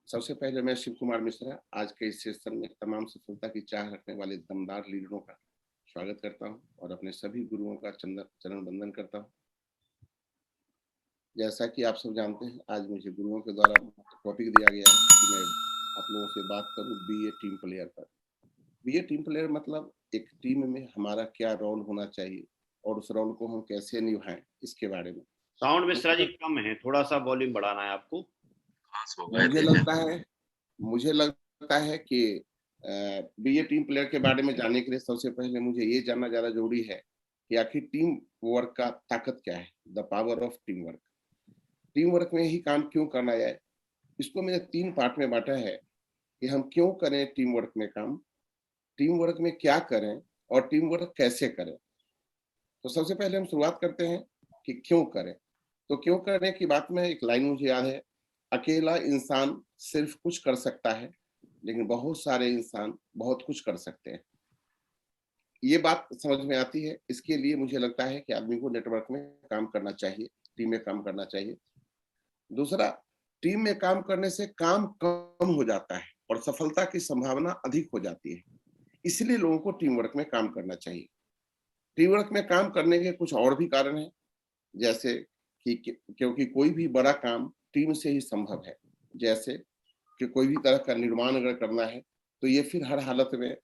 सबसे पहले मैं शिव कुमार मिश्रा आज के इस सेशन में तमाम सफलता की चाह रखने वाले दमदार लीडरों का स्वागत करता हूं और अपने सभी गुरुओं का चंदन चरण वंदन करता हूं। जैसा कि आप सब जानते हैं, आज मुझे गुरुओं के द्वारा टॉपिक दिया गया है कि मैं आप लोगों से बात करूं बी ए टीम प्लेयर पर। बी ए टीम प्लेयर मतलब एक टीम में हमारा क्या रोल होना चाहिए और उस रोल को हम कैसे निभाएं, इसके बारे में। साउंड मिश्रा जी मुझे कम है, थोड़ा-सा वॉल्यूम बढ़ाना है आपको। पास हो गए मुझे थे। लगता है मुझे लगता है कि बी ए टीम प्लेयर के बारे में जानने के लिए सबसे पहले मुझे ये जानना ज़्यादा ज़रूरी है कि आखिर टीम वर्क का ताकत क्या है, the power of team work. Team work में ही काम क्यों करना जाए, इसको मैंने 3 पार्ट में बाँटा है कि हम क्यों करें टीम वर्क में काम, टीम वर्क में क्या करें और टीम वर्क कैसे करें। तो सबसे पहले हम शुरुआत करते हैं कि क्यों करें। तो क्यों करने की बात में एक लाइन मुझे याद है, अकेला इंसान सिर्फ कुछ कर सकता है, लेकिन बहुत सारे इंसान बहुत कुछ कर सकते हैं। ये बात समझ में आती है, इसके लिए मुझे लगता है कि आदमी को नेटवर्क में काम करना चाहिए, टीम में काम करना चाहिए। दूसरा, टीम में काम करने से काम कम हो जाता है और सफलता की संभावना अधिक हो जाती है। इसलिए लोगों को टीम वर्क में काम करना चाहिए। टीम वर्क में काम करने के कुछ और भी कारण हैं, जैसे कि क्योंकि कोई भी बड़ा काम टीम से ही संभव है। जैसे कि कोई भी तरह का निर्माण अगर करना है, तो ये फिर हर हालत में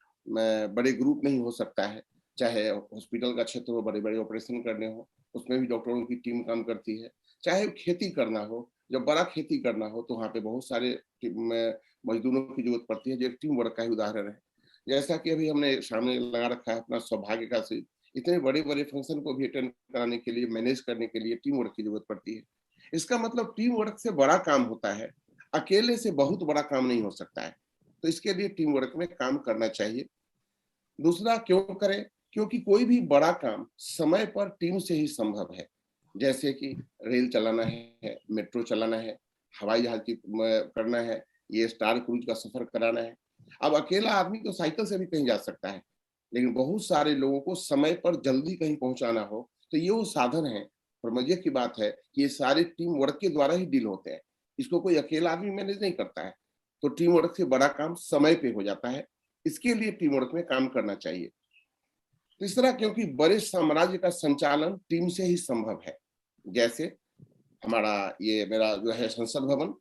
बड़े ग्रुप में ही हो सकता है। चाहे हॉस्पिटल का क्षेत्र हो, बड़े-बड़े ऑपरेशन करने हो, उसमें भी डॉक्टरों की टीम काम करती है। चाहे खेती करना हो, जब बड़ा खेती करना हो, तो वहाँ पे बहुत सारे मज़दूरों की ज़रूरत पड़ती है, जो एक टीम वर्क का ही उदाहरण है। जैसा कि अभी हमने सामने लगा रखा है अपना सौभाग्य का सिर, इतने बड़े-बड़े फंक्शन को भी अटेंड कराने के लिए, मैनेज करने के लिए टीम वर्क की ज़रूरत पड़ती है। इसका मतलब टीम वर्क से बड़ा काम होता है, अकेले से बहुत बड़ा काम नहीं हो सकता है। तो इसके लिए टीम वर्क में काम करना चाहिए। दूसरा क्यों करें? क्योंकि कोई भी बड़ा काम समय पर टीम से ही संभव है। जैसे कि रेल चलाना है, मेट्रो चलाना है, हवाई जहाज की करना है, ये स्टार क्रूज का सफर कराना है। अब अकेला आदमी तो साइकिल से भी कहीं जा सकता है, लेकिन बहुत सारे लोगों को समय पर जल्दी कहीं पहुंचाना हो, तो ये वो साधन है। और मजे की बात है कि ये सारे टीम वर्क के द्वारा ही डील होते हैं। इसको कोई अकेला आदमी मैनेज नहीं करता है। तो टीम वर्क से बड़ा काम समय पे हो जाता है। इसके लिए टीम वर्क में काम करना चाहिए। तीसरा, क्योंकि बड़े साम्राज्य का संचालन टीम से ही संभव है। जैसे हमारा ये मेरा जो है संसद भवन,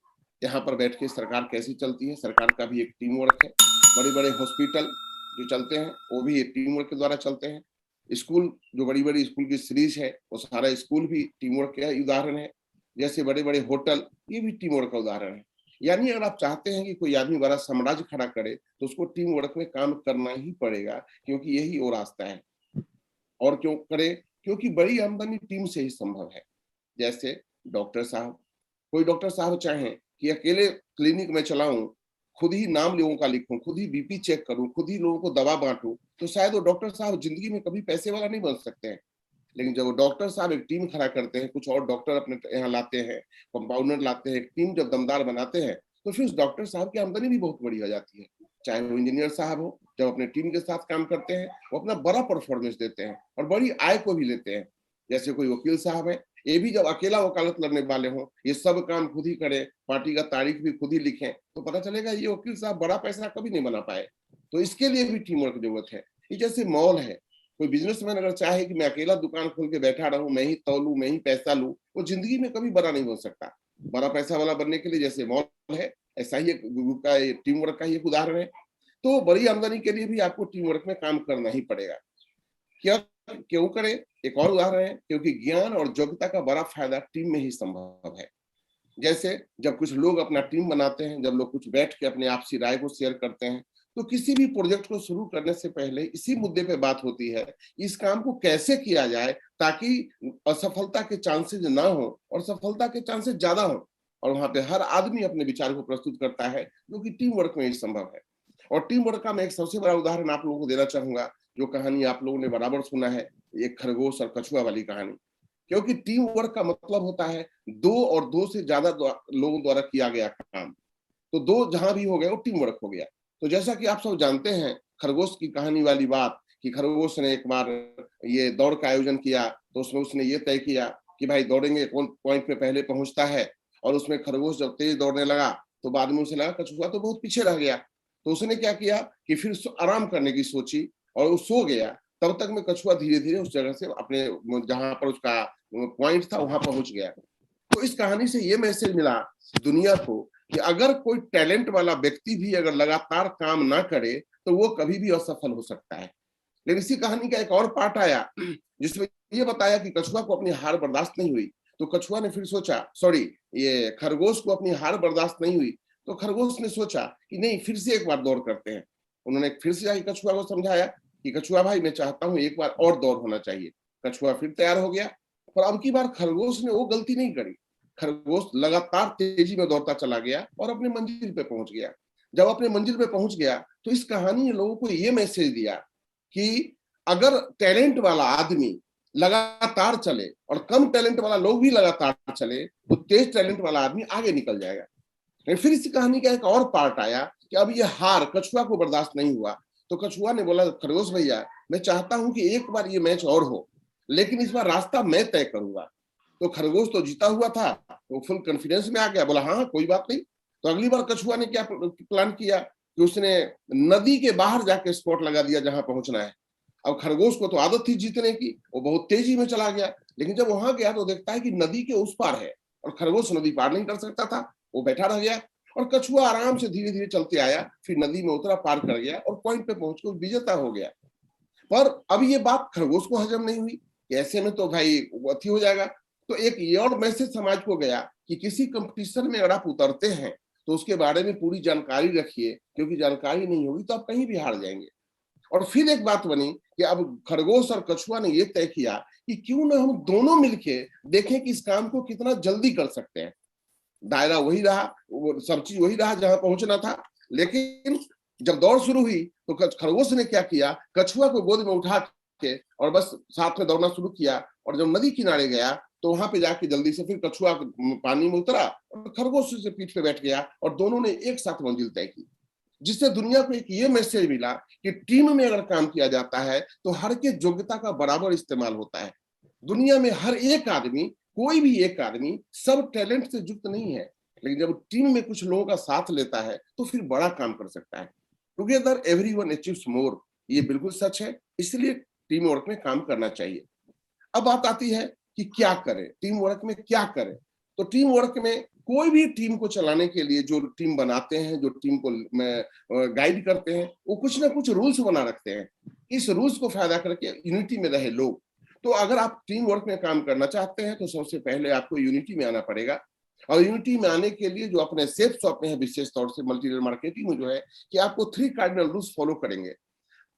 यहाँ पर बैठ के सरकार कैसी चलती है, सरकार का भी एक टीम वर्क है। बड़े-बड़े हॉस्पिटल जो चलते हैं, वो भी एक टीम वर्क के द्वारा चलते हैं। स्कूल, जो बड़ी-बड़ी स्कूल की सीरीज है, वो सारा स्कूल भी टीम वर्क का उदाहरण है। जैसे बड़े-बड़े होटल, ये भी टीम वर्क का उदाहरण है। यानी अगर आप चाहते हैं कि कोई आदमी बड़ा साम्राज्य खड़ा करे, तो उसको टीम वर्क में काम करना ही पड़ेगा, क्योंकि यही वो रास्ता है। और क्यों करें? क्योंकि बड़ी आमदनी टीम से ही संभव है। जैसे डॉक्टर साहब, कोई डॉक्टर साहब चाहें कि अकेले क्लिनिक में चलाऊं, खुद ही नाम लोगों का लिखूं, खुद ही बीपी चेक करूं, खुद ही लोगों को दवा बांटूं, तो शायद वो डॉक्टर साहब जिंदगी में कभी पैसे वाला नहीं बन सकते हैं। लेकिन जब वो डॉक्टर साहब एक टीम खड़ा करते हैं, कुछ और डॉक्टर अपने यहाँ लाते हैं, कंपाउंडर लाते हैं, एक टीम जब दमदार बनाते हैं, तो फिर उस डॉक्टर साहब की आमदनी भी बहुत बड़ी हो जाती है। चाहे वो इंजीनियर साहब हो, जब अपने टीम के साथ काम करते हैं, वो अपना बड़ा परफॉर्मेंस देते हैं और बड़ी आय को भी लेते हैं। जैसे कोई वकील साहब है, ये भी जब अकेला वकालत लड़ने वाले हों, ये सब काम खुद ही करें, पार्टी का तारीख भी खुद ही लिखें, तो पता चलेगा ये वकील साहब बड़ा पैसा कभी नहीं बना पाए। तो इसके लिए भी टीम वर्क की जरूरत है। ये जैसे मॉल है, कोई बिजनेसमैन अगर चाहे कि मैं अकेला दुकान खोल के बैठा रहूं, मैं ही तौलूं, मैं ही पैसा लूं, वो जिंदगी में कभी बड़ा नहीं बन सकता। बड़ा पैसा वाला बनने के लिए जैसे मॉल है, ऐसा ही एक ग्रुप का टीम वर्क का ही एक उदाहरण है। तो बड़ी आमदनी के लिए भी आपको टीम वर्क में काम करना ही पड़ेगा। क्या क्यों करें? एक और उदाहरण है, क्योंकि ज्ञान और योग्यता का बड़ा फायदा टीम में ही संभव है। जैसे जब कुछ लोग अपना टीम बनाते हैं, जब लोग कुछ बैठ के अपने आपसी राय को शेयर करते हैं, तो किसी भी प्रोजेक्ट को शुरू करने से पहले इसी मुद्दे पे बात होती है, इस काम को कैसे किया जाए ताकि असफलता के चांसेस ना हो और सफलता के चांसेस ज्यादा हो। और वहां पे हर आदमी अपने विचार को प्रस्तुत करता है, जो कि टीम वर्क में ही संभव है। और टीम वर्क का मैं एक सबसे बड़ा उदाहरण आप लोगों को देना चाहूंगा, जो कहानी आप लोगों ने बराबर सुना है, एक खरगोश और कछुआ वाली कहानी। क्योंकि टीम वर्क का मतलब होता है दो और दो से ज्यादा लोगों द्वारा किया गया काम। तो दो जहां भी हो गया वो टीम वर्क हो गया। तो जैसा कि आप सब जानते हैं खरगोश की कहानी वाली बात, कि खरगोश ने एक बार ये दौड़ का आयोजन किया, तो उसमें उसने ये तय किया कि भाई दौड़ेंगे, कौन पॉइंट पे पहले पहुंचता है। और उसमें खरगोश जब तेज दौड़ने लगा, तो बाद में उसे लगा कछुआ तो बहुत पीछे रह गया। तो उसने क्या किया कि फिर आराम करने की सोची और वो सो गया। तब तक में कछुआ धीरे धीरे उस जगह से अपने जहां पर उसका पॉइंट था वहां पहुंच गया। तो इस कहानी से ये मैसेज मिला दुनिया को कि अगर कोई टैलेंट वाला व्यक्ति भी अगर लगातार काम ना करे तो वो कभी भी असफल हो सकता है। लेकिन इसी कहानी का एक और पार्ट आया जिसमें ये बताया कि कछुआ को अपनी हार बर्दाश्त नहीं हुई। तो कछुआ ने फिर सोचा, सॉरी, ये खरगोश को अपनी हार बर्दाश्त नहीं हुई। तो खरगोश ने सोचा कि नहीं, फिर से एक बार दौड़ करते हैं। उन्होंने फिर से जाके कछुआ को समझाया कि कछुआ भाई, मैं चाहता हूं एक बार और दौड़ होना चाहिए। कछुआ फिर तैयार हो गया। पर अब की बार खरगोश ने वो गलती नहीं करी। खरगोश लगातार तेजी में दौड़ता चला गया और अपने मंजिल पे पहुंच गया। जब अपने मंजिल पे पहुंच गया तो इस कहानी ने लोगों को ये मैसेज दिया कि अगर टैलेंट वाला आदमी लगातार चले और कम टैलेंट वाला लोग भी लगातार चले तो तेज टैलेंट वाला आदमी आगे निकल जाएगा। फिर इस कहानी का एक और पार्ट आया कि अब ये हार कछुआ को बर्दाश्त नहीं हुआ। तो कछुआ ने बोला, खरगोश भैया, मैं चाहता हूं कि एक बार ये मैच और हो, लेकिन इस बार रास्ता मैं तय करूंगा। तो खरगोश तो जीता हुआ था, वो फुल कॉन्फिडेंस में आ गया, बोला हाँ कोई बात नहीं। तो अगली बार कछुआ ने क्या प्लान किया कि उसने नदी के बाहर जाके स्पॉट लगा दिया जहां पहुंचना है। अब खरगोश को तो आदत थी जीतने की, वो बहुत तेजी में चला गया। लेकिन जब वहां गया तो देखता है कि नदी के उस पार है और खरगोश नदी पार नहीं कर सकता था, वो बैठा रह गया। और कछुआ आराम से धीरे धीरे चलते आया, फिर नदी में उतरा, पार कर गया और पॉइंट पे पहुंचकर विजेता हो गया। पर अब ये बात खरगोश को हजम नहीं हुई कि ऐसे में तो भाई अथी हो जाएगा। तो एक ये और मैसेज समाज को गया कि किसी कंपटीशन में अगर आप उतरते हैं तो उसके बारे में पूरी जानकारी रखिए, क्योंकि जानकारी नहीं होगी तो आप कहीं भी हार जाएंगे। और फिर एक बात बनी कि अब खरगोश और कछुआ ने यह तय किया कि क्यों ना हम दोनों मिलके देखें कि इस काम को कितना जल्दी कर सकते हैं। दायरा वही रहा, वो सब चीज वही रहा जहां पहुंचना था। लेकिन जब दौड़ शुरू हुई तो खरगोश ने क्या किया, कछुआ को गोद में उठा के और बस साथ में दौड़ना शुरू किया। और जब नदी किनारे गया तो वहां पे जाके जल्दी से फिर कछुआ पानी में उतरा और खरगोश से पीठ पे बैठ गया और दोनों ने एक साथ मंजिल तय की। जिससे दुनिया को एक ये मैसेज मिला कि टीम में अगर काम किया जाता है तो हर के योग्यता का बराबर इस्तेमाल होता है। दुनिया में हर एक आदमी, कोई भी एक आदमी सब टैलेंट से युक्त नहीं है, लेकिन जब टीम में कुछ लोगों का साथ लेता है तो फिर बड़ा काम कर सकता है। टुगेदर एवरीवन अचीव्स मोर, ये बिल्कुल सच है। इसलिए टीम वर्क में काम करना चाहिए। अब बात आती है कि क्या करें, टीम वर्क में क्या करें। तो टीम वर्क में कोई भी टीम को चलाने के लिए जो टीम बनाते हैं, जो टीम को गाइड करते हैं, वो कुछ ना कुछ रूल्स बना रखते हैं। इस रूल्स को फायदा करके यूनिटी में रहे लोग। तो अगर आप टीम वर्क में काम करना चाहते हैं तो सबसे पहले आपको यूनिटी में आना पड़ेगा। और यूनिटी में आने के लिए जो अपने सेफ शॉप में है, विशेष तौर से मल्टी लेवल मार्केटिंग में जो है कि आपको 3 कार्डिनल रूल्स फॉलो करेंगे।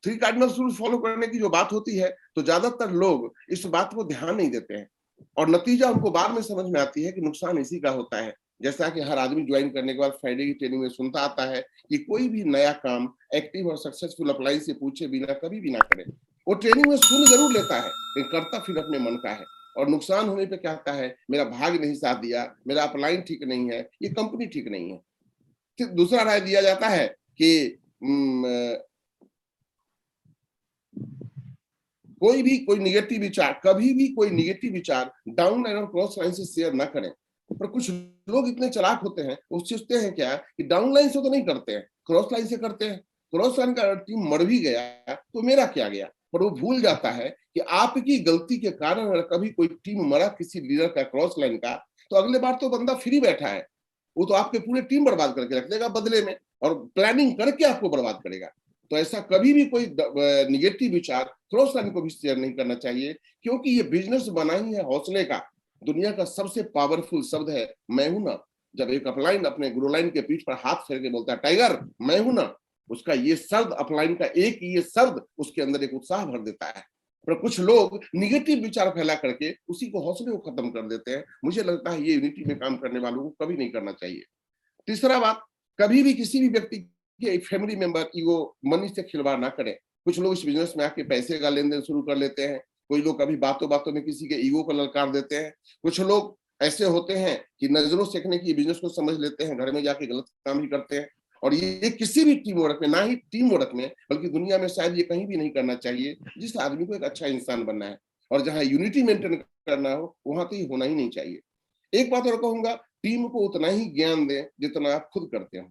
3 कार्डिनल रूल्स फॉलो करने की जो बात होती है तो ज्यादातर लोग इस बात को ध्यान नहीं देते हैं और नतीजा उनको बाद में समझ में आती है कि नुकसान इसी का होता है। जैसा कि हर आदमी ज्वाइन करने के बाद फ्राइडे की ट्रेनिंग में सुनता आता है कि कोई भी नया काम एक्टिव और सक्सेसफुल अप्लाई से पूछे बिना कभी भी ना करे। वो ट्रेनिंग में सुन जरूर लेता है लेकिन करता फिर अपने मन का है। और नुकसान होने पे क्या कहता है, मेरा भाग नहीं साथ दिया, मेरा अपलाइन ठीक नहीं है, ये कंपनी ठीक नहीं है। फिर दूसरा राय दिया जाता है कि कोई निगेटिव विचार, कभी भी कोई निगेटिव विचार डाउन लाइन और क्रॉस लाइन से शेयर ना करें। पर कुछ लोग इतने चालाक होते हैं, वो सोचते हैं क्या कि डाउन लाइन से तो नहीं करते हैं, क्रॉस लाइन से करते हैं। क्रॉस लाइन का टीम मर भी गया तो मेरा क्या गया। पर वो भूल जाता है कि आपकी गलती के कारण अगर कभी कोई टीम मरा किसी लीडर का क्रॉस लाइन का, तो अगले बार तो बंदा फ्री बैठा है, वो तो आपके पूरे टीम बर्बाद करके रख देगा बदले में, और प्लानिंग करके आपको बर्बाद करेगा। तो ऐसा कभी भी कोई निगेटिव विचार क्रॉस लाइन को भी शेयर नहीं करना चाहिए, क्योंकि ये बिजनेस बना ही है हौसले का। दुनिया का सबसे पावरफुल शब्द है मैं हूं ना। जब एक अपलाइन अपने ग्रोलाइन के पीठ पर हाथ फेर के बोलता है टाइगर मैं हूं ना, उसका ये शब्द, अपलाइन का एक ये शब्द उसके अंदर एक उत्साह भर देता है। पर कुछ लोग निगेटिव विचार फैला करके उसी को, हौसले को खत्म कर देते हैं। मुझे लगता है ये यूनिटी में काम करने वालों को कभी नहीं करना चाहिए। तीसरा बात, कभी भी किसी भी व्यक्ति के फैमिली मेंबर ईगो, मनी से खिलवाड़ ना करें। कुछ लोग इस बिजनेस में आके पैसे का लेन देन शुरू कर लेते हैं। कोई लोग कभी बातों बातों में किसी के ईगो को ललकार देते हैं। कुछ लोग ऐसे होते हैं कि नजरों सेकने की बिजनेस को समझ लेते हैं, घर में जाके गलत काम ही करते हैं। और ये किसी भी टीम वर्क में, ना ही टीम वर्क में बल्कि दुनिया में शायद ये कहीं भी नहीं करना चाहिए। जिस आदमी को एक अच्छा इंसान बनना है और जहां यूनिटी मेंटेन करना हो वहां तो ये होना ही नहीं चाहिए। एक बात और कहूंगा, टीम को उतना ही ज्ञान दें जितना आप खुद करते हो।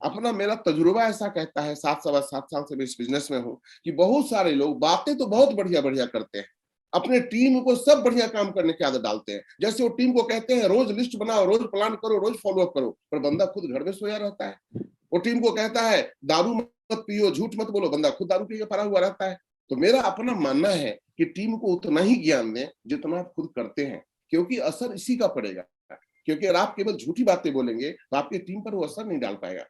अपना मेरा तजुर्बा ऐसा कहता है, 7 सवा 7 साल से मैं इस बिज़नेस में हूँ, कि बहुत सारे लोग बातें तो बहुत बढ़िया-बढ़िया करते हैं। अपने टीम को सब बढ़िया काम करने की आदत डालते हैं। जैसे वो टीम को कहते हैं रोज़ लिस्ट बनाओ, रोज़ प्लान करो, रोज़ फॉलो अप करो, पर बंदा खुद घर में सोया रहता है। वो टीम को कहता है दारू मत पियो, झूठ मत बोलो, बंदा खुद दारू पी के पड़ा हुआ रहता है। तो मेरा अपना मानना है कि टीम को उतना ही ज्ञान दें जितना आप खुद करते हैं, क्योंकि असर इसी का पड़ेगा। क्योंकि अगर आप केवल झूठी बातें बोलेंगे तो आपकी टीम पर वो असर नहीं डाल पाएगा।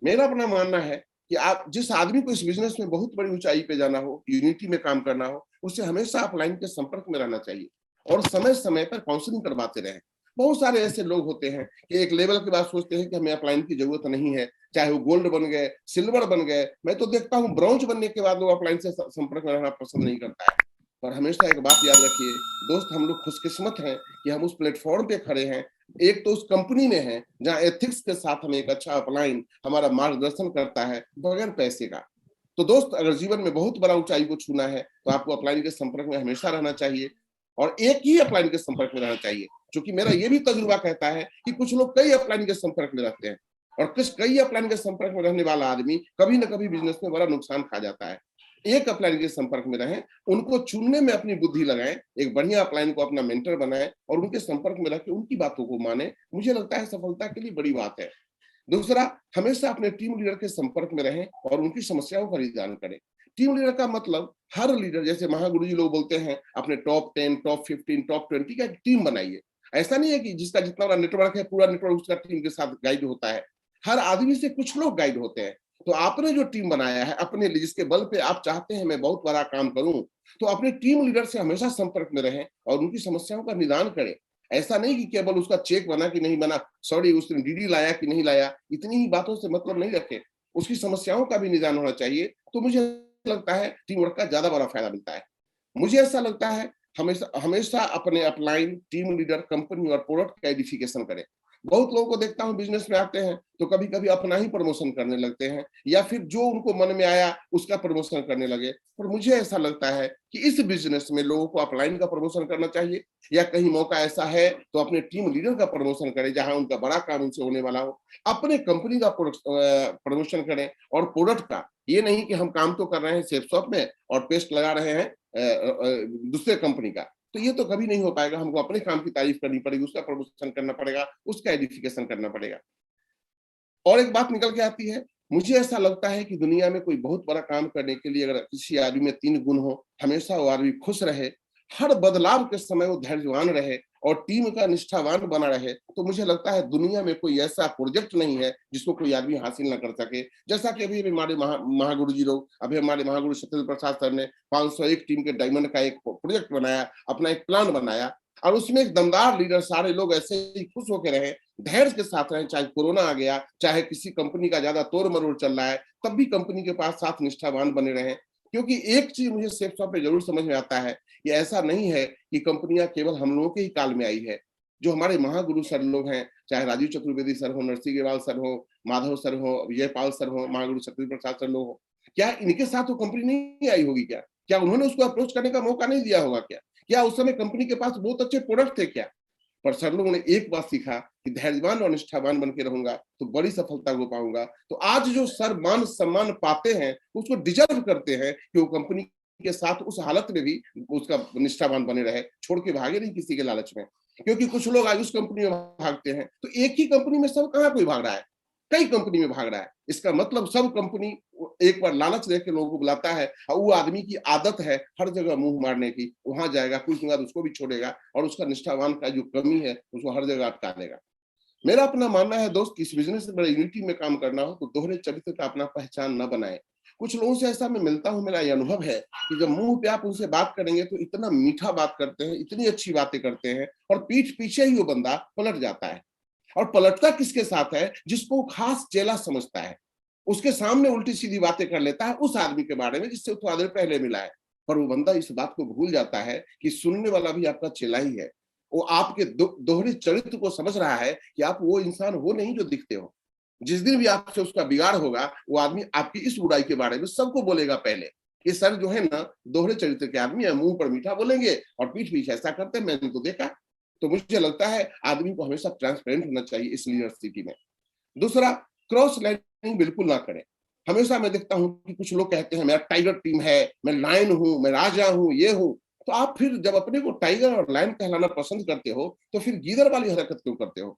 मेरा अपना मानना है कि आप जिस आदमी को इस बिजनेस में बहुत बड़ी ऊंचाई पे जाना हो, यूनिटी में काम करना हो, उससे हमेशा अपलाइन के संपर्क में रहना चाहिए और समय समय पर काउंसलिंग करवाते रहें। बहुत सारे ऐसे लोग होते हैं कि एक लेवल के बाद सोचते हैं कि हमें अपलाइन की जरूरत नहीं है, चाहे वो गोल्ड बन गए, सिल्वर बन गए। मैं तो देखता हूँ ब्रॉन्ज बनने के बाद लोग अपलाइन से संपर्क में रहना पसंद नहीं करता है। पर हमेशा एक बात याद रखिए दोस्त, हम लोग खुशकिस्मत हैं कि हम उस प्लेटफॉर्म पे खड़े हैं, एक तो उस कंपनी में है जहां एथिक्स के साथ हमें एक अच्छा अपलाइन हमारा मार्गदर्शन करता है बगैर पैसे का। तो दोस्त, अगर जीवन में बहुत बड़ा ऊंचाई को छूना है तो आपको अपलाइन के संपर्क में हमेशा रहना चाहिए और एक ही अपलाइन के संपर्क में रहना चाहिए। क्योंकि मेरा ये भी तजुर्बा कहता है कि कुछ लोग कई अपलाइन के संपर्क में रहते हैं और कुछ कई अपलाइन के संपर्क में रहने वाला आदमी कभी न कभी बिजनेस में बड़ा नुकसान खा जाता है। एक अपलाइन के संपर्क में रहें, उनको चुनने में अपनी बुद्धि लगाएं, एक बढ़िया अपलाइन को अपना मेंटर बनाएं और उनके संपर्क में रह के उनकी बातों को माने। मुझे लगता है सफलता के लिए बड़ी बात है। दूसरा, हमेशा अपने टीम लीडर के संपर्क में रहें और उनकी समस्याओं का निदान करें। टीम लीडर का मतलब हर लीडर, जैसे महागुरु जी लोग बोलते हैं, अपने टॉप 10, टॉप 15, टॉप 20 का एक टीम बनाइए। ऐसा नहीं है कि जिसका जितना बड़ा नेटवर्क है पूरा नेटवर्क उसका टीम के साथ गाइड होता है। हर आदमी से कुछ लोग गाइड होते हैं। तो आपने जो टीम बनाया है अपने लिए, जिसके बल पे आप चाहते हैं मैं बहुत बड़ा काम करूं, तो अपने टीम लीडर से हमेशा संपर्क में रहें और उनकी समस्याओं का निदान करें। ऐसा नहीं कि केवल उसका चेक बना कि नहीं बना, सॉरी उस दिन डीडी लाया कि नहीं लाया, इतनी ही बातों से मतलब नहीं रखें, उसकी समस्याओं का भी निदान होना चाहिए। तो मुझे लगता है टीम वर्क का ज्यादा बड़ा फायदा मिलता है। मुझे ऐसा लगता है हमेशा हमेशा अपने अपलाइन, टीम लीडर, कंपनी और प्रोडक्ट का एडिफिकेशन करें। बहुत लोगों को देखता हूं बिजनेस में आते हैं तो कभी कभी अपना ही प्रमोशन करने लगते हैं या फिर जो उनको मन में आया उसका प्रमोशन करने लगे। पर मुझे ऐसा लगता है कि इस बिजनेस में लोगों को अपलाइन का प्रमोशन करना चाहिए, या कहीं मौका ऐसा है तो अपने टीम लीडर का प्रमोशन करें जहां उनका बड़ा काम उनसे होने वाला हो। अपने कंपनी का प्रमोशन करें और प्रोडक्ट का। ये नहीं कि हम काम तो कर रहे हैं सेफ शॉप में और पेस्ट लगा रहे हैं दूसरे कंपनी का, तो ये तो कभी नहीं हो पाएगा। हमको अपने काम की तारीफ करनी पड़ेगी, उसका प्रमोशन करना पड़ेगा, उसका एडिफिकेशन करना पड़ेगा। और एक बात निकल के आती है, मुझे ऐसा लगता है कि दुनिया में कोई बहुत बड़ा काम करने के लिए अगर किसी आदमी में 3 गुण हो, हमेशा वो आदमी खुश रहे, हर बदलाव के समय वो धैर्यवान रहे और टीम का निष्ठावान बना रहे, तो मुझे लगता है दुनिया में कोई ऐसा प्रोजेक्ट नहीं है जिसको कोई आदमी हासिल ना कर सके। जैसा कि अभी हमारे महागुरु जी लोग, अभी हमारे महागुरु सत्येंद्र प्रसाद सर ने 501 टीम के डायमंड का एक प्रोजेक्ट बनाया, अपना एक प्लान बनाया और उसमें एक दमदार लीडर, सारे लोग ऐसे ही खुश होकर रहे, धैर्य के साथ रहे। चाहे कोरोना आ गया, चाहे किसी कंपनी का ज्यादा तोड़ मरोड़ चल रहा है, तब भी कंपनी के पास साथ निष्ठावान बने रहे। क्योंकि एक चीज मुझे सेफ शॉप पे जरूर समझ में आता है, ये ऐसा नहीं है कि कंपनियां केवल हम लोगों के ही काल में आई है। जो हमारे महागुरु सर लोग हैं, चाहे राजीव चतुर्वेदी सर हो, नरसिंह अग्रवाल सर हो, माधव सर हो, विजय पाल सर हो, महागुरु सत्येंद्र प्रसाद सर लोग हो, क्या इनके साथ वो कंपनी नहीं आई होगी? क्या क्या उन्होंने उसको अप्रोच करने का मौका नहीं दिया होगा? क्या क्या उस समय कंपनी के पास बहुत अच्छे प्रोडक्ट थे? क्या पर सर लोगों ने एक बात सीखा कि धैर्यवान और निष्ठावान बन के रहूंगा तो बड़ी सफलता को पाऊंगा। तो आज जो सर मान सम्मान पाते हैं उसको डिजर्व करते हैं कि वो कंपनी के साथ उस हालत में भी उसका निष्ठावान बने रहे, छोड़ के भागे नहीं किसी के लालच में। क्योंकि कुछ लोग आज उस कंपनी में भागते हैं, तो एक ही कंपनी में सब कहाँ कोई भाग रहा है, कई कंपनी में भाग रहा है। इसका मतलब सब कंपनी एक बार लालच देके लोगों को बुलाता है और वो आदमी की आदत है हर जगह मुंह मारने की, वहां जाएगा कुछ दिन बाद उसको भी छोड़ेगा और उसका निष्ठावान का जो कमी है उसको हर जगह अटका देगा। मेरा अपना मानना है दोस्त, इस बिजनेस में यूनिटी में काम करना हो तो दोहरे चरित्र का अपना पहचान न बनाए। कुछ लोगों से ऐसा मैं मिलता हूं, मेरा ये अनुभव है कि जब मुंह पे आप उनसे बात करेंगे तो इतना मीठा बात करते हैं, इतनी अच्छी बातें करते हैं और पीठ पीछे ही वो बंदा पलट जाता है। और पलटता किसके साथ है? जिसको खास चेला समझता है, उसके सामने उल्टी सीधी बातें कर लेता है उस आदमी के बारे में जिससे थोड़ा देर पहले मिला है। पर वो बंदा इस बात को भूल जाता है कि सुनने वाला भी आपका चेला ही है। वो आपके दोहरे चरित्र को समझ रहा है कि आप वो इंसान हो नहीं जो दिखते हो। जिस दिन भी आपसे उसका बिगाड़ होगा, वो आदमी आपकी इस बुराई के बारे में सबको बोलेगा पहले। ये सर जो है ना, दोहरे चरित्र के आदमी है, मुंह पर मीठा बोलेंगे और पीठ पीछे ऐसा करते हैं, मैंने तो देखा। तो मुझे लगता है आदमी को हमेशा ट्रांसपेरेंट होना चाहिए इस लीडरशिप में। दूसरा, क्रॉस लाइनिंग बिल्कुल ना करें। हमेशा मैं देखता हूँ कि कुछ लोग कहते हैं मेरा टाइगर टीम है, मैं लायन हूँ, मैं राजा हूँ, ये हूँ। तो आप फिर जब अपने को टाइगर और लायन कहलाना पसंद करते हो तो फिर गीदड़ वाली हरकत क्यों करते हो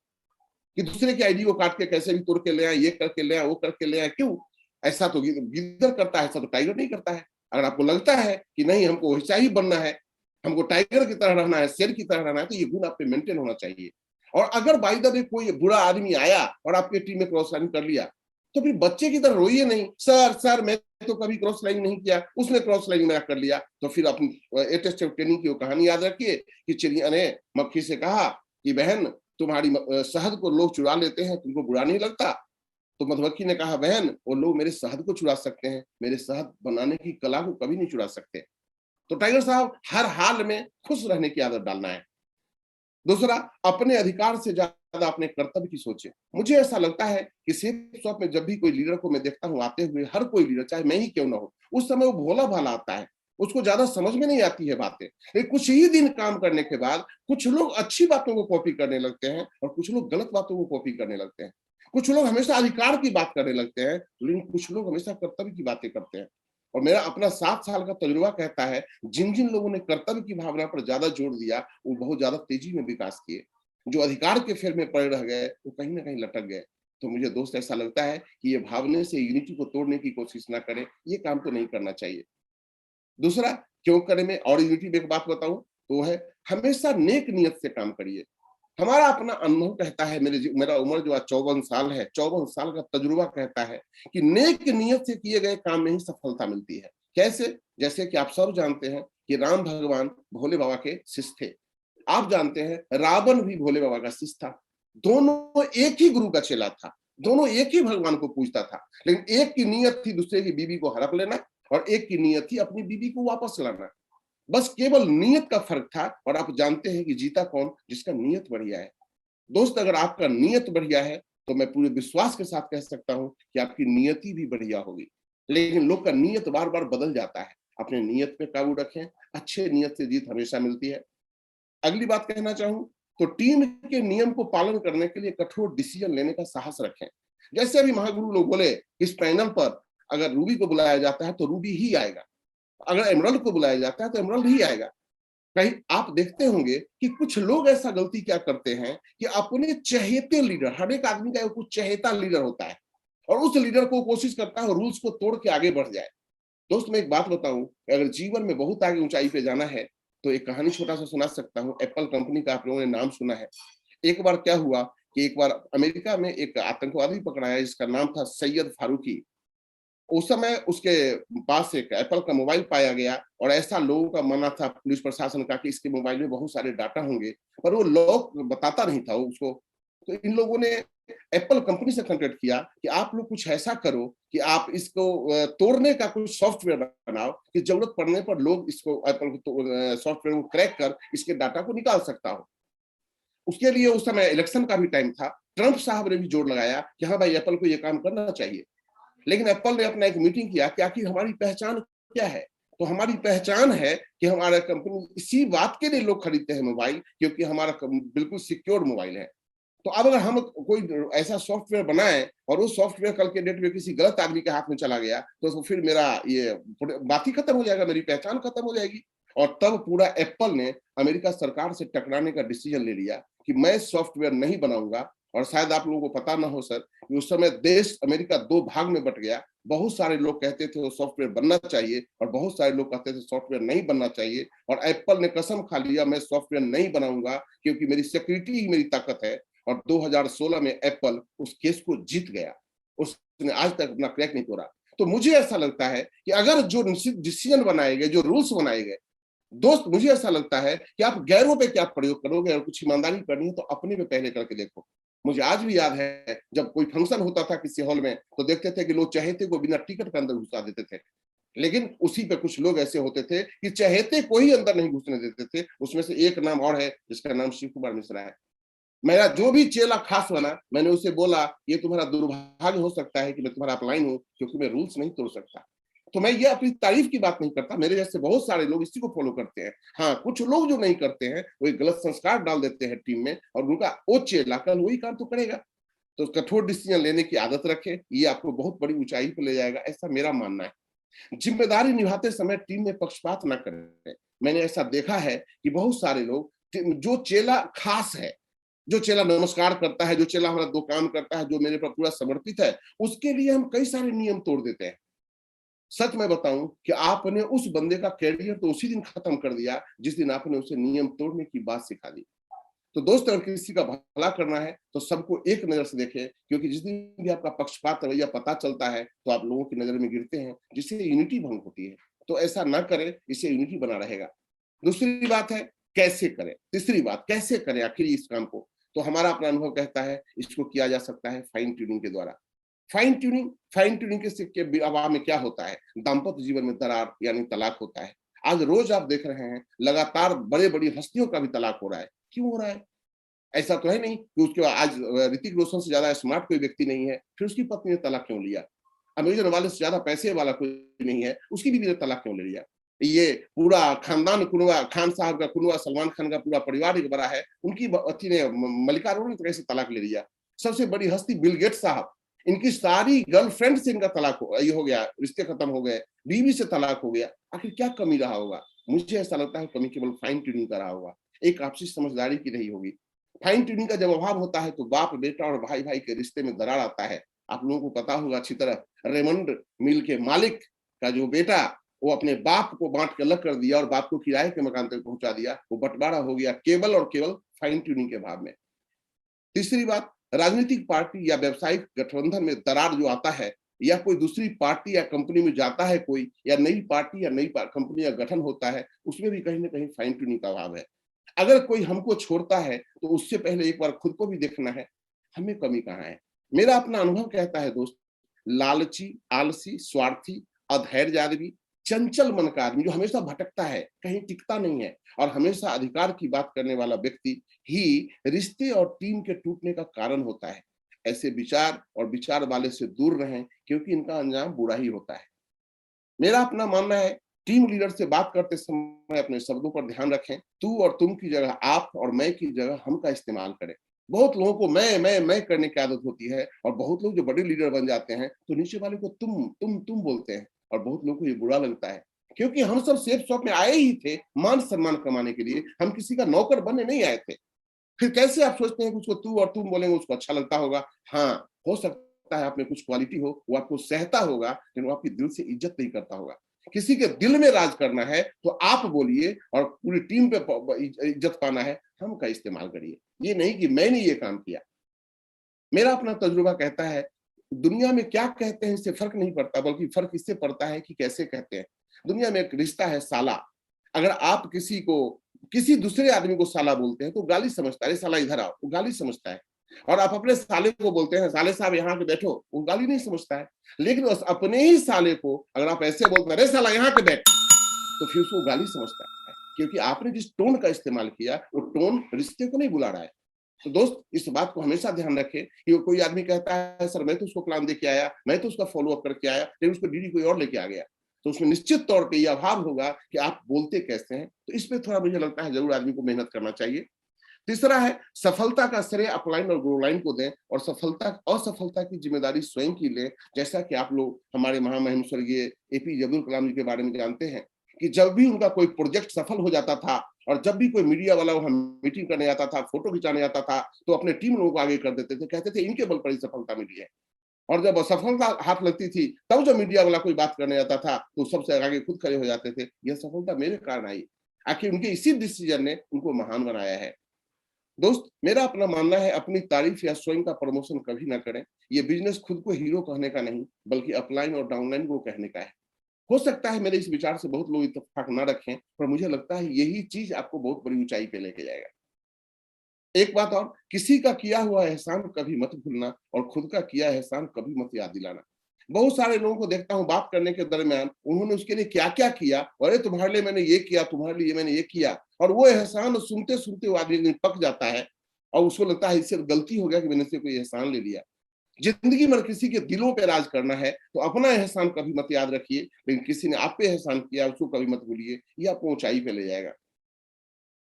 कि दूसरे की आईडी को काट के कैसे भी तोड़ के ले आए, ये करके ले आए, वो करके ले आए, क्यों? ऐसा तो गीदड़ करता है, ऐसा तो टाइगर नहीं करता है। अगर आपको लगता है कि नहीं हमको वैसा ही बनना है, हमको टाइगर की तरह रहना है, शेर की तरह रहना है, तो ये गुण आप पे मेंटेन होना चाहिए। और अगर बाय द वे कोई बुरा आदमी आया और आपकी टीम में क्रॉस लाइन कर लिया, तो फिर बच्चे की तरह रोइए नहीं, सर सर मैं तो कभी क्रॉस लाइन नहीं किया, उसने क्रॉस लाइन मेरा कर लिया। तो फिर अपनी एटेस्ट ट्रेनिंग की वो कहानी याद रखिए कि चिड़िया ने मक्खी से कहा कि बहन तुम्हारी शहद को लोग चुरा लेते हैं, तुमको बुरा नहीं लगता? तो मधुमक्खी ने कहा बहन वो लोग मेरे शहद को चुरा सकते हैं, मेरे शहद बनाने की कला को कभी नहीं चुरा सकते। तो टाइगर साहब हर हाल में खुश रहने की आदत डालना है। दूसरा, अपने अधिकार से ज्यादा अपने कर्तव्य की सोचें। मुझे ऐसा लगता है कि सेफ शॉप में जब भी कोई लीडर को मैं देखता हूँ आते हुए, हर कोई लीडर चाहे मैं ही क्यों ना हो, उस समय वो भोला भाला आता है, उसको ज्यादा समझ में नहीं आती है बातें। लेकिन कुछ ही दिन काम करने के बाद कुछ लोग अच्छी बातों को कॉपी करने लगते हैं और कुछ लोग गलत बातों को कॉपी करने लगते हैं। कुछ लोग हमेशा अधिकार की बात करने लगते हैं, लेकिन कुछ लोग हमेशा कर्तव्य की बातें करते हैं। और मेरा अपना 7 साल का तजुर्बा कहता है, जिन जिन लोगों ने कर्तव्य की भावना पर ज्यादा जोर दिया वो बहुत ज्यादा तेजी में विकास किए। जो अधिकार के फेर में पड़े रह गए वो कहीं ना कहीं लटक गए। तो मुझे दोस्त ऐसा लगता है कि ये भावने से यूनिटी को तोड़ने की कोशिश ना करें, ये काम तो नहीं करना चाहिए। दूसरा, क्यों करें में और यूनिटी में एक बात बताऊं तो वो है हमेशा नेक नियत से काम करिए। हमारा अपना अनुभव कहता है, मेरा उम्र जो आज 54 साल है, 54 साल का तजुर्बा कहता है कि नेक नियत से किए गए काम में ही सफलता मिलती है। कैसे? जैसे कि आप सब जानते हैं कि राम भगवान भोले बाबा के शिष्य थे। आप जानते हैं रावण भी भोले बाबा का शिष्य था। दोनों एक ही गुरु का चेला था, दोनों एक ही भगवान को पूजता था, लेकिन एक की नीयत थी दूसरे की बीवी को हड़प लेना और एक की नीयत थी अपनी बीवी को वापस लाना। बस केवल नीयत का फर्क था और आप जानते हैं कि जीता कौन? जिसका नीयत बढ़िया है। दोस्त, अगर आपका नीयत बढ़िया है तो मैं पूरे विश्वास के साथ कह सकता हूं कि आपकी नियति भी बढ़िया होगी। लेकिन लोग का नीयत बार बार बदल जाता है। अपने नीयत पे काबू रखें, अच्छे नीयत से जीत हमेशा मिलती है। अगली बात कहना चाहूं तो टीम के नियम को पालन करने के लिए कठोर डिसीजन लेने का साहस रखें। जैसे अभी महागुरु लोग बोले, इस पैनल पर अगर रूबी को बुलाया जाता है तो रूबी ही आएगा, अगर एमरल्ड को बुलाया जाता है तो एमरल्ड ही आएगा। कहीं आप देखते होंगे कि कुछ लोग ऐसा गलती क्या करते हैं कि अपने चहेते लीडर, हर एक आदमी का कुछ चहेता लीडर होता है और उस लीडर को कोशिश करता है रूल्स को तोड़ के आगे बढ़ जाए। दोस्त, मैं एक बात बताऊं, अगर जीवन में बहुत आगे ऊंचाई पे जाना है तो एक कहानी छोटा सा सुना सकता हूँ। एप्पल कंपनी का आप लोगों ने नाम सुना है। एक बार क्या हुआ कि एक बार अमेरिका में एक आतंकवादी पकड़ाया जिसका नाम था सैयद फारूकी। उस समय उसके पास एक एप्पल का मोबाइल पाया गया और ऐसा लोगों का मानना था पुलिस प्रशासन का कि इसके मोबाइल में बहुत सारे डाटा होंगे, पर वो लॉक बताता नहीं था उसको। तो इन लोगों ने एप्पल कंपनी से कॉन्टेक्ट किया कि आप लोग कुछ ऐसा करो कि आप इसको तोड़ने का कुछ सॉफ्टवेयर बनाओ कि जरूरत पड़ने पर लोग इसको एप्पल सॉफ्टवेयर को क्रैक कर इसके डाटा को निकाल सकता हो। उसके लिए उस समय इलेक्शन का भी टाइम था। ट्रंप साहब ने भी जोर लगाया कि हाँ भाई एप्पल को ये काम करना चाहिए। लेकिन एप्पल ने अपना एक मीटिंग किया कि आखिर हमारी पहचान क्या है। तो हमारी पहचान है कि हमारा कंपनी इसी बात के लिए लोग खरीदते हैं मोबाइल क्योंकि हमारा बिल्कुल सिक्योर मोबाइल है। तो अब अगर हम कोई ऐसा सॉफ्टवेयर बनाए और वो सॉफ्टवेयर कल के डेट में किसी गलत आदमी के हाथ में चला गया तो फिर मेरा ये बात ही खत्म हो जाएगा, मेरी पहचान खत्म हो जाएगी। और तब पूरा एप्पल ने अमेरिका सरकार से टकराने का डिसीजन ले लिया कि मैं सॉफ्टवेयर नहीं बनाऊंगा। और शायद आप लोगों को पता ना हो सर कि उस समय देश अमेरिका 2 भाग में बट गया। बहुत सारे लोग कहते थे वो सॉफ्टवेयर बनना चाहिए और बहुत सारे लोग कहते थे सॉफ्टवेयर नहीं बनना चाहिए। और एप्पल ने कसम खा लिया मैं सॉफ्टवेयर नहीं बनाऊंगा क्योंकि मेरी सिक्योरिटी ही मेरी ताकत है। और 2016 में एप्पल उस केस को जीत गया, उसने आज तक अपना क्रैक नहीं तोड़ा। तो मुझे ऐसा लगता है कि अगर जो डिसीजन बनाए गए, जो रूल्स बनाए गए, दोस्त मुझे ऐसा लगता है कि आप गैरों पे क्या प्रयोग करोगे, अगर कुछ ईमानदारी करनी है तो अपने पे पहले करके देखो। मुझे आज भी याद है जब कोई फंक्शन होता था किसी हॉल में तो देखते थे कि लोग चहेते को बिना टिकट के अंदर घुसा देते थे। लेकिन उसी पे कुछ लोग ऐसे होते थे कि चहेते को ही अंदर नहीं घुसने देते थे। उसमें से एक नाम और है जिसका नाम शिव कुमार मिश्रा है। मेरा जो भी चेला खास बना, मैंने उसे बोला ये तुम्हारा दुर्भाग्य हो सकता है कि मैं तुम्हारा अपलाइन हूं क्योंकि मैं रूल्स नहीं तोड़ सकता। तो मैं ये अपनी तारीफ की बात नहीं करता, मेरे जैसे बहुत सारे लोग इसी को फॉलो करते हैं। हाँ, कुछ लोग जो नहीं करते हैं वो एक गलत संस्कार डाल देते हैं टीम में, और उनका वो चेला कल वही काम तो करेगा। तो कठोर डिसीजन लेने की आदत रखें, ये आपको बहुत बड़ी ऊंचाई पे ले जाएगा, ऐसा मेरा मानना है। जिम्मेदारी निभाते समय टीम में पक्षपात ना करें। मैंने ऐसा देखा है कि बहुत सारे लोग, जो चेला खास है, जो चेला नमस्कार करता है, जो चेला हमारा दो काम करता है, जो मेरे पर पूरा समर्पित है, उसके लिए हम कई सारे नियम तोड़ देते हैं। सच मैं बताऊं कि आपने उस बंदे का कैरियर तो उसी दिन खत्म कर दिया जिस दिन आपने उसे नियम तोड़ने की बात सिखा दी। तो दोस्त, अगर किसी का भला करना है तो सबको एक नजर से देखें, क्योंकि जिस दिन भी आपका पक्षपात रवैया पता चलता है तो आप लोगों की नजर में गिरते हैं, जिससे यूनिटी भंग होती है। तो ऐसा ना करें, इससे यूनिटी बना रहेगा। दूसरी बात है कैसे करें, तीसरी बात कैसे करें आखिर इस काम को। तो हमारा अपना अनुभव कहता है इसको किया जा सकता है फाइन ट्यूनिंग के द्वारा। फाइन ट्यूनिंग के अभाव में क्या होता है, दाम्पत्य जीवन में दरार यानी तलाक होता है। आज रोज आप देख रहे हैं लगातार बड़े बड़ी हस्तियों का भी तलाक हो रहा है। क्यों हो रहा है? ऐसा तो है नहीं कि उसके आज ऋतिक रोशन से ज्यादा स्मार्ट कोई व्यक्ति नहीं है, फिर उसकी पत्नी ने तलाक क्यों लिया? अमीर वाले से ज्यादा पैसे वाला कोई नहीं है, उसकी बीवी ने तलाक क्यों ले लिया? ये पूरा खानदान कुनवा, खान साहब का कुनवा, सलमान खान का पूरा परिवार एक बड़ा है, उनकी पत्नी ने, मलिका अरोड़ा ने तो कैसे तलाक ले लिया? सबसे बड़ी हस्ती बिल गेट्स साहब, इनकी सारी गर्लफ्रेंड से इनका तलाक ये हो गया, रिश्ते खत्म हो गए, बीवी से तलाक हो गया। आखिर क्या कमी रहा होगा? मुझे ऐसा लगता है कमी केवल फाइन ट्यूनिंग का रहा होगा, एक आपसी समझदारी की रही होगी। फाइन ट्यूनिंग का जब अभाव होता है तो बाप बेटा और भाई भाई के रिश्ते में दरार आता है। आप लोगों को पता होगा अच्छी तरह, रेमंड मिल के मालिक का जो बेटा, वो अपने बाप को बांट के अलग कर दिया और बाप को किराए के मकान तक पहुंचा दिया। वो बंटवारा हो गया केवल और केवल फाइन ट्यूनिंग के भाव में। तीसरी बात, राजनीतिक पार्टी या व्यावसायिक गठबंधन में दरार जो आता है, या कोई दूसरी पार्टी या कंपनी में जाता है कोई, या नई पार्टी या नई कंपनी का गठन होता है, उसमें भी कहीं ना कहीं फाइन ट्यूनिंग का अभाव है। अगर कोई हमको छोड़ता है तो उससे पहले एक बार खुद को भी देखना है, हमें कमी कहाँ है। मेरा अपना अनुभव कहता है दोस्त, लालची, आलसी, स्वार्थी, अधैर्य आदमी, चंचल मन का आदमी जो हमेशा भटकता है, कहीं टिकता नहीं है, और हमेशा अधिकार की बात करने वाला व्यक्ति ही रिश्ते और टीम के टूटने का कारण होता है। ऐसे विचार और विचार वाले से दूर रहें, क्योंकि इनका अंजाम बुरा ही होता है। मेरा अपना मानना है, टीम लीडर से बात करते समय अपने शब्दों पर ध्यान रखें। तू और तुम की जगह आप, और मैं की जगह हम का इस्तेमाल करें। बहुत लोगों को मैं करने की आदत होती है, और बहुत लोग जो बड़े लीडर बन जाते हैं तो नीचे वाले को तुम बोलते हैं, और बहुत लोगों को ये बुरा लगता है, क्योंकि हम सब सेफ शॉप में आए ही थे मान सम्मान कमाने के लिए, हम किसी का नौकर बनने नहीं आए थे। फिर कैसे आप सोचते हैं कि उसको तू और तुम बोलेंगे उसको अच्छा लगता होगा? हाँ, हो सकता है आप में कुछ क्वालिटी हो, वो आपको सहता होगा, लेकिन वो आपकी दिल से इज्जत नहीं करता होगा। किसी के दिल में राज करना है तो आप बोलिए, और पूरी टीम पे इज्जत पाना है, हम का इस्तेमाल करिए। ये नहीं कि मैंने ये काम किया। मेरा अपना तजुर्बा कहता है, दुनिया में क्या कहते हैं इससे फर्क नहीं पड़ता, बल्कि फर्क इससे पड़ता है कि कैसे कहते हैं। दुनिया में एक रिश्ता है साला। अगर आप किसी दूसरे आदमी को साला बोलते हैं तो गाली समझता है, अरे साला इधर आओ, वो गाली समझता है। और आप अपने साले को बोलते हैं साले साहब यहाँ के बैठो, वो गाली नहीं समझता है। लेकिन उस अपने ही साले को अगर आप ऐसे बोलते हैं, अरे साला यहाँ के बैठ, तो फिर उसको गाली समझता है, क्योंकि आपने जिस टोन का इस्तेमाल किया वो टोन रिश्ते को नहीं बुला रहा है। तो दोस्त, इस बात को हमेशा ध्यान रखें कि कोई आदमी कहता है सर मैं तो उसको प्लान देके आया, मैं तो उसका फॉलो अप करके आया, लेकिन उसको डीडी कोई और लेके आ गया, तो उसमें निश्चित तौर पे यह अभाव होगा कि आप बोलते कैसे हैं। तो इस पे थोड़ा मुझे लगता है जरूर आदमी को मेहनत करना चाहिए। तीसरा है, सफलता का श्रेय अपलाइन और ग्रोलाइन को दें, और असफलता की जिम्मेदारी स्वयं की लें। जैसा कि आप लोग हमारे महामहिम स्वर्गीय एपीजे अब्दुल कलाम जी के बारे में जानते हैं कि जब भी उनका कोई प्रोजेक्ट सफल हो जाता था, और जब भी कोई मीडिया वाला वहां मीटिंग करने आता था, फोटो खिंचाने आता था, तो अपने टीम लोगों को आगे कर देते थे, कहते थे इनके बल पर ही सफलता मिली है। और जब असफलता हाथ लगती थी, तब जब मीडिया वाला कोई बात करने आता था तो सबसे आगे खुद खड़े हो जाते थे, यह सफलता मेरे कारण आई। आखिर उनके इसी डिसीजन ने उनको महान बनाया है। दोस्त, मेरा अपना मानना है, अपनी तारीफ या स्वयं का प्रमोशन कभी ना करें। ये बिजनेस खुद को हीरो कहने का नहीं, बल्कि अपलाइन और डाउनलाइन को कहने का है। हो सकता है मेरे इस विचार से बहुत लोग इत्तेफाक ना रखें, पर मुझे लगता है यही चीज आपको बहुत बड़ी ऊंचाई पे लेके जाएगा। एक बात और, किसी का किया हुआ एहसान कभी मत भूलना, और खुद का किया एहसान कभी मत याद दिलाना। बहुत सारे लोगों को देखता हूँ बात करने के दरमियान उन्होंने उसके लिए क्या क्या किया, अरे तुम्हारे लिए मैंने ये किया, तुम्हारे लिए मैंने ये किया, और वो एहसान सुनते सुनते वो आदमी पक जाता है, और उसको लगता है इससे गलती हो गया कि मैंने इससे कोई एहसान ले लिया। जिंदगी में किसी के दिलों पे राज करना है तो अपना एहसान कभी मत याद रखिए, लेकिन किसी ने आप पे एहसान किया उसको कभी मत भूलिए, ये आपको ऊंचाई पे ले जाएगा।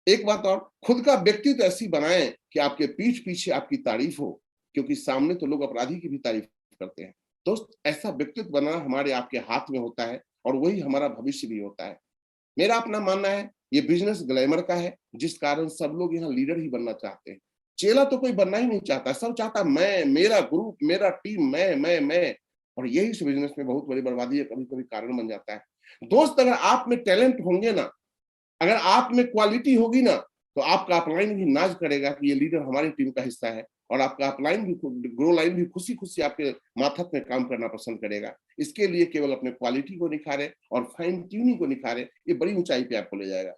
एक बात और, खुद का व्यक्तित्व ऐसी बनाएं कि आपके पीठ पीछे आपकी तारीफ हो, क्योंकि सामने तो लोग अपराधी की भी तारीफ करते हैं। दोस्त, ऐसा व्यक्तित्व बनाना हमारे आपके हाथ में होता है और वही हमारा भविष्य भी होता है। मेरा अपना मानना है, ये बिजनेस ग्लैमर का है, जिस कारण सब लोग यहाँ लीडर ही बनना चाहते हैं। चेला तो कोई बनना ही नहीं चाहता, सब चाहता मैं, मेरा ग्रुप, मेरा टीम, मैं। और यही इस बिजनेस में बहुत बड़ी बर्बादी है, कभी कभी कारण बन जाता है। दोस्त, अगर आप में टैलेंट होंगे ना, अगर आप में क्वालिटी होगी ना, तो आपका अपलाइन भी नाज करेगा कि ये लीडर हमारी टीम का हिस्सा है, और आपका अपलाइन भी, ग्रो लाइन भी खुशी खुशी आपके माथक में काम करना पसंद करेगा। इसके लिए केवल अपने क्वालिटी को निखारे और फाइन ट्यूनिंग को निखारे, ये बड़ी ऊंचाई पे आपको ले जाएगा।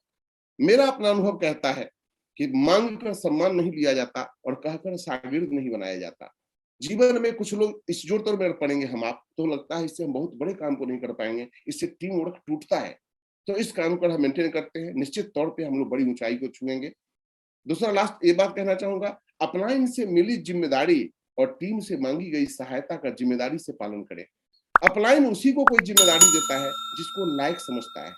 मेरा अपना अनुभव कहता है कि मांग कर सम्मान नहीं लिया जाता और कहकर शागिर्द नहीं बनाया जाता। जीवन में कुछ लोग इस जोर तोड़ में पड़ेंगे हम आप, तो लगता है इससे हम बहुत बड़े काम को नहीं कर पाएंगे, इससे टीम वर्क टूटता है। तो इस काम को हम मेंटेन करते हैं, निश्चित तौर पे हम लोग बड़ी ऊंचाई को छुएंगे। दूसरा, लास्ट ये बात कहना चाहूंगा, अपलाइन से मिली जिम्मेदारी और टीम से मांगी गई सहायता का जिम्मेदारी से पालन करें। अपलाइन उसी को कोई जिम्मेदारी देता है जिसको लायक समझता है,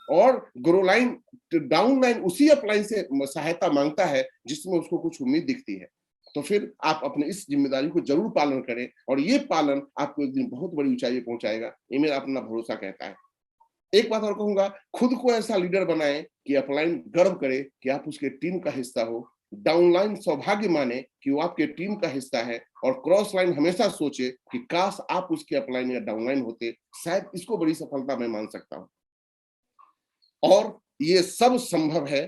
और ग्रो लाइन, डाउन लाइन उसी अपलाइन से सहायता मांगता है जिसमें उसको कुछ उम्मीद दिखती है। तो फिर आप अपने इस जिम्मेदारी को जरूर पालन करें, और ये पालन आपको एक दिन बहुत बड़ी ऊंचाई पहुंचाएगा, ये मेरा अपना भरोसा कहता है। एक बात और कहूंगा, खुद को ऐसा लीडर बनाएं कि अपलाइन गर्व करे कि आप उसके टीम का हिस्सा हो, डाउनलाइन सौभाग्य माने कि वो आपके टीम का हिस्सा है, और क्रॉस लाइन हमेशा सोचे कि काश आप उसके अपलाइन या डाउनलाइन होते, शायद इसको बड़ी सफलता मैं मान सकता हूं। और ये सब संभव है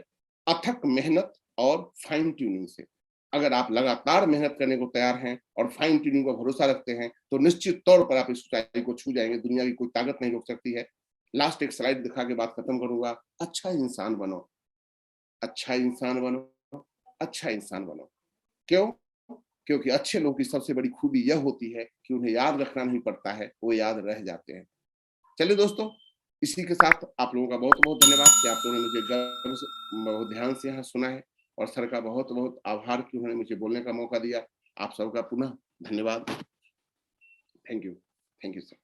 अथक मेहनत और फाइन ट्यूनिंग से। अगर आप लगातार मेहनत करने को तैयार हैं और फाइन ट्यूनिंग पर भरोसा रखते हैं, तो निश्चित तौर पर आप इस ऊंचाई को छू जाएंगे, दुनिया की कोई ताकत नहीं रोक सकती है। लास्ट एक स्लाइड दिखा के बात खत्म करूंगा। अच्छा इंसान बनो, अच्छा इंसान बनो, अच्छा इंसान बनो। क्यों? क्योंकि अच्छे लोगों की सबसे बड़ी खूबी यह होती है कि उन्हें याद रखना नहीं पड़ता है, वो याद रह जाते हैं। चलिए दोस्तों, इसी के साथ आप लोगों का बहुत बहुत धन्यवाद कि आप लोगों ने मुझे गर्व से, बहुत ध्यान से यहाँ सुना है, और सर का बहुत बहुत आभार कि उन्होंने मुझे बोलने का मौका दिया। आप सबका पुनः धन्यवाद। Thank you sir.